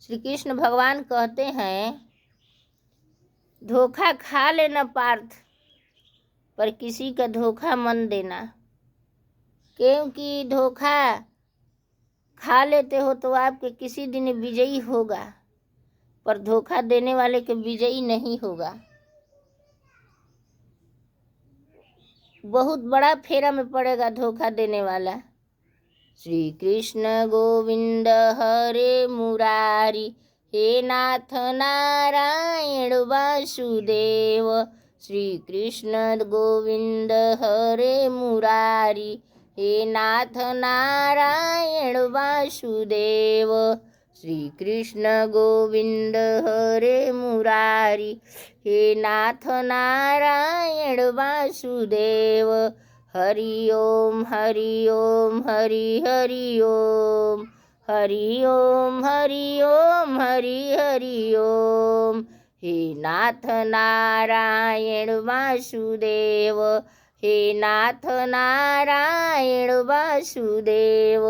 श्री कृष्ण भगवान कहते हैं, धोखा खा लेना पार्थ, पर किसी का धोखा मन देना, क्योंकि धोखा खा लेते हो तो आपके किसी दिन विजयी होगा, पर धोखा देने वाले के विजयी नहीं होगा। बहुत बड़ा फेरा में पड़ेगा धोखा देने वाला। श्री कृष्ण गोविंद हरे मुरारी, हे नाथ नारायण वासुदेव। श्री कृष्ण गोविंद हरे मुरारी, हे नाथ नारायण वासुदेव। श्री कृष्ण गोविंद हरे मुरारी, हे नाथ नारायण वासुदेव। हरि ओम हरि ओम हरि हरि ओम, हरि ओम हरि ओम हरि हरि ओम। हे नाथ नारायण वासुदेव, हे नाथ नारायण वासुदेव।